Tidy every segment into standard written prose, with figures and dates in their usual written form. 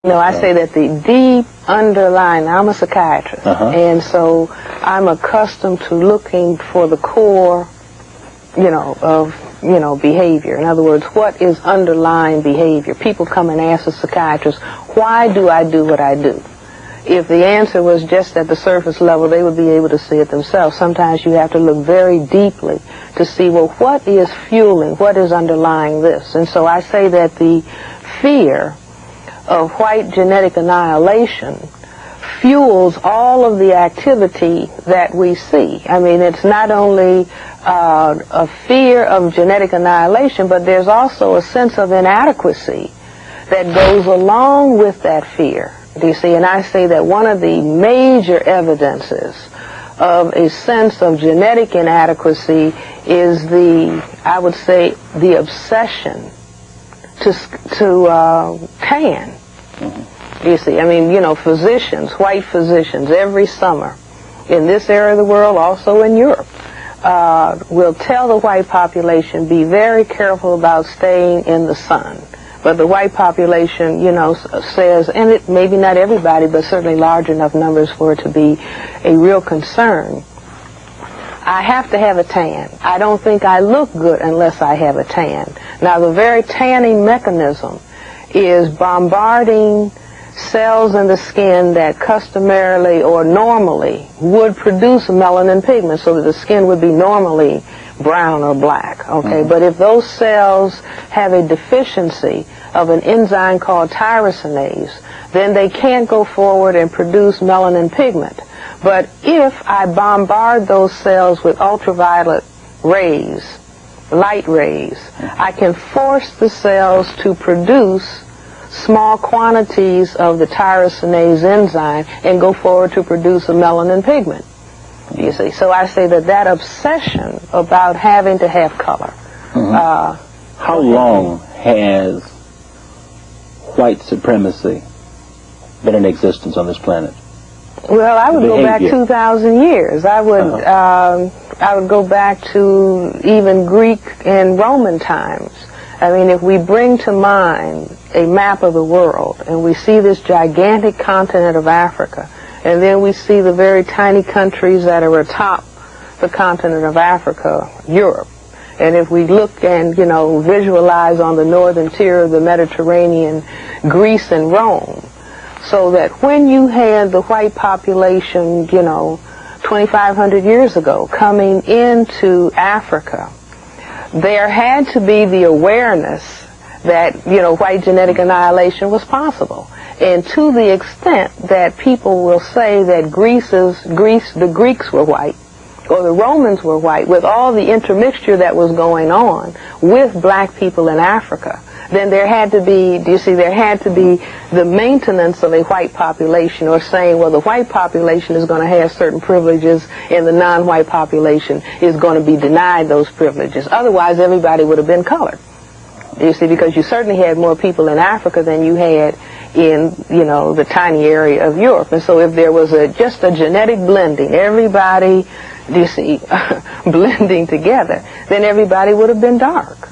No, I say that the deep underlying, I'm a psychiatrist, and so I'm accustomed to looking for the core, of behavior. In other words, what is underlying behavior? People come and ask a psychiatrist, why do I do what I do? If the answer was just at the surface level, they would be able to see it themselves. Sometimes you have to look very deeply to see, well, what is fueling, what is underlying this? And so I say that the fear of white genetic annihilation fuels all of the activity that we see. I mean, it's not only a fear of genetic annihilation, but there's also a sense of inadequacy that goes along with that fear. Do you see? And I say that one of the major evidences of a sense of genetic inadequacy is I would say, the obsession to tan. You see, I mean, physicians, white physicians, every summer in this area of the world, also in Europe, will tell the white population, be very careful about staying in the sun. But the white population, says, and it maybe not everybody, but certainly large enough numbers for it to be a real concern. I have to have a tan. I don't think I look good unless I have a tan. Now, the very tanning mechanism is bombarding cells in the skin that customarily or normally would produce melanin pigment, so that the skin would be normally brown or black, okay? But if those cells have a deficiency of an enzyme called tyrosinase, then they can't go forward and produce melanin pigment. But if I bombard those cells with ultraviolet rays, light rays, I can force the cells to produce small quantities of the tyrosinase enzyme and go forward to produce a melanin pigment. You see, so I say that obsession about having to have color. How long has white supremacy been in existence on this planet? Well, I would go back 2,000 years. I would go back to even Greek and Roman times. I mean, if we bring to mind a map of the world and we see this gigantic continent of Africa, and then we see the very tiny countries that are atop the continent of Africa, Europe. And if we look and, visualize on the northern tier of the Mediterranean, Greece and Rome, so that when you had the white population, 2,500 years ago coming into Africa, there had to be the awareness that, white genetic annihilation was possible. And to the extent that people will say that the Greeks were white, or the Romans were white, with all the intermixture that was going on with black people in Africa, then there had to be, there had to be the maintenance of a white population, or saying, well, the white population is going to have certain privileges and the non-white population is going to be denied those privileges. Otherwise, everybody would have been colored. You see, because you certainly had more people in Africa than you had in, the tiny area of Europe. And so if there was just a genetic blending, everybody, blending together, then everybody would have been dark.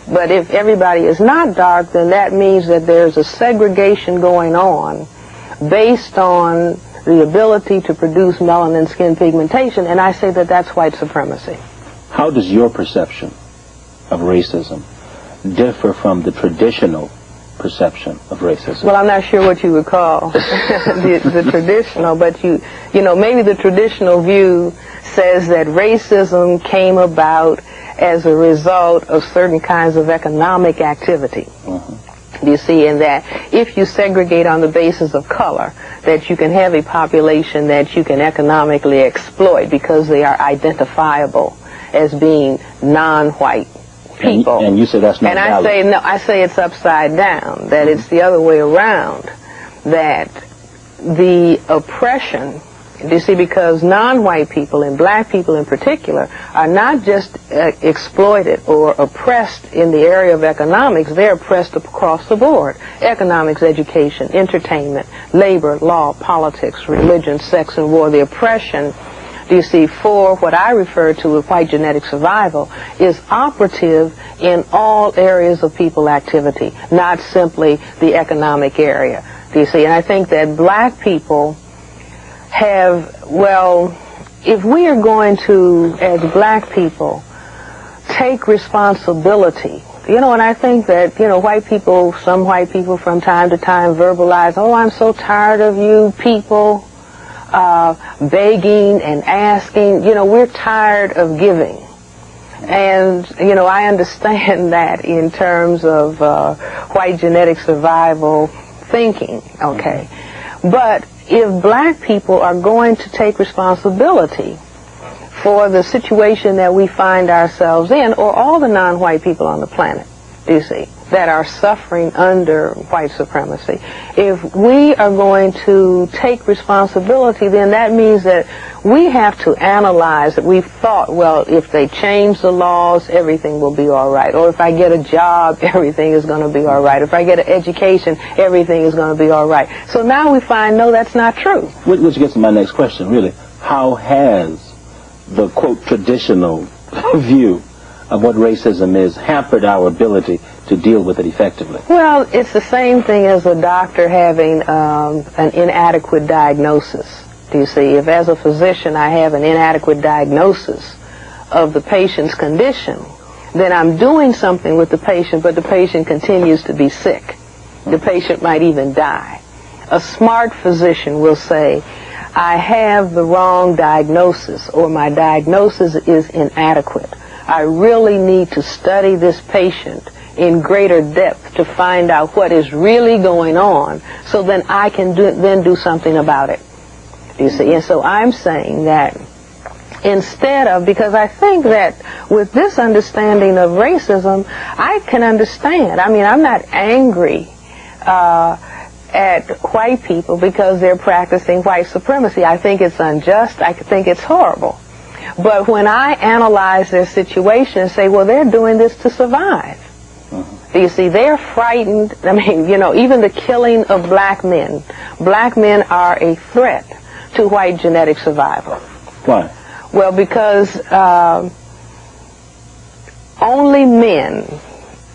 But if everybody is not dark, then that means that there's a segregation going on based on the ability to produce melanin skin pigmentation, and I say that that's white supremacy. How does your perception of racism differ from the traditional perception of racism? Well, I'm not sure what you would call the traditional, but maybe the traditional view says that racism came about as a result of certain kinds of economic activity. You see, and that if you segregate on the basis of color, that you can have a population that you can economically exploit because they are identifiable as being non-white people. And you say that's not and valid. I say no. I say it's upside down. That it's the other way around. That the oppression, you see, because non-white people and black people in particular are not just exploited or oppressed in the area of economics. They're oppressed across the board: economics, education, entertainment, labor, law, politics, religion, sex, and war. The oppression, you see, for what I refer to as white genetic survival is operative in all areas of people activity, not simply the economic area. Do you see? And I think that black people have, well, if we are going to, as black people, take responsibility, you know, and I think that, you know, some white people from time to time verbalize, oh, I'm so tired of you people begging and asking. You know, we're tired of giving. And, you know, I understand that in terms of white genetic survival thinking, okay? But if black people are going to take responsibility for the situation that we find ourselves in, or all the non-white people on the planet, you see, that are suffering under white supremacy, if we are going to take responsibility, then that means that we have to analyze that we've thought, well, if they change the laws, everything will be all right. Or if I get a job, everything is going to be all right. If I get an education, everything is going to be all right. So now we find, no, that's not true. Which gets to my next question, really. How has the, quote, traditional view of what racism is hampered our ability to deal with it effectively? Well, it's the same thing as a doctor having an inadequate diagnosis. Do you see? If as a physician I have an inadequate diagnosis of the patient's condition, then I'm doing something with the patient, but the patient continues to be sick. The patient might even die. A smart physician will say, I have the wrong diagnosis, or my diagnosis is inadequate. I really need to study this patient in greater depth to find out what is really going on, so then I can then do something about it. Do you see? And so I'm saying that instead of, because I think that with this understanding of racism, I can understand. I mean, I'm not angry at white people because they're practicing white supremacy. I think it's unjust. I think it's horrible. But when I analyze their situation and say, well, they're doing this to survive. You see, they're frightened. I mean, you know, even the killing of black men. Black men are a threat to white genetic survival. Why? Well, because only men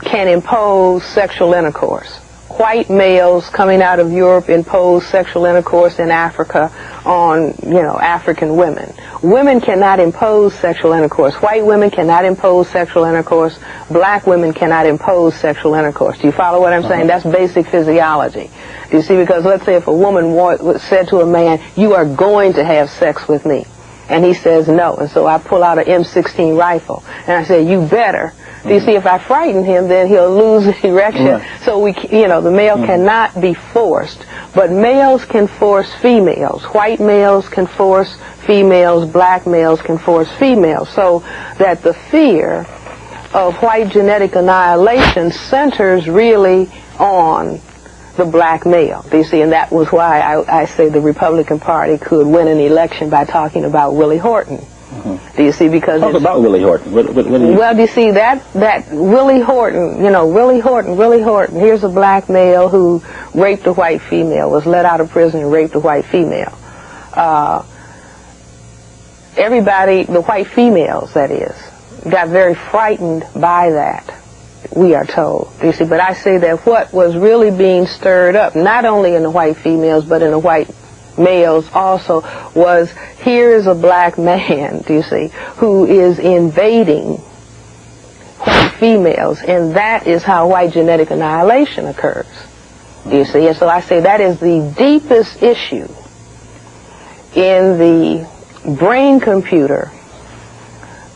can impose sexual intercourse. White males coming out of Europe impose sexual intercourse in Africa on, you know, African women. Women cannot impose sexual intercourse. White women cannot impose sexual intercourse. Black women cannot impose sexual intercourse. Do you follow what I'm saying? That's basic physiology. Do you see? Because let's say if a woman said to a man, you are going to have sex with me, and he says no, and so I pull out an M16 rifle, and I say, you better. Do you see, if I frighten him, then he'll lose the erection. Right. So the male cannot be forced, but males can force females. White males can force females, black males can force females, so that the fear of white genetic annihilation centers really on the black male. Do you see? And that was why I say the Republican Party could win an election by talking about Willie Horton. Do you see? Because talk about Willie Horton. What do you... Well, do you see that Willie Horton? You know, Willie Horton. Here's a black male who raped a white female, was let out of prison and raped a white female. Everybody, the white females, that is, got very frightened by that, we are told. Do you see? But I say that what was really being stirred up, not only in the white females, but in the white males also, was here is a black man, do you see, who is invading white females, and that is how white genetic annihilation occurs. Do you see? And so I say that is the deepest issue in the brain computer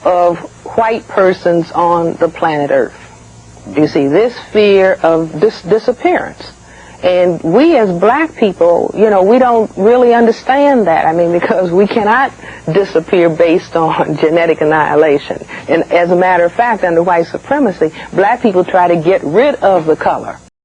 of white persons on the planet Earth. Do you see? This fear of disappearance. And we as black people, you know, we don't really understand that. I mean, because we cannot disappear based on genetic annihilation. And as a matter of fact, under white supremacy, black people try to get rid of the color.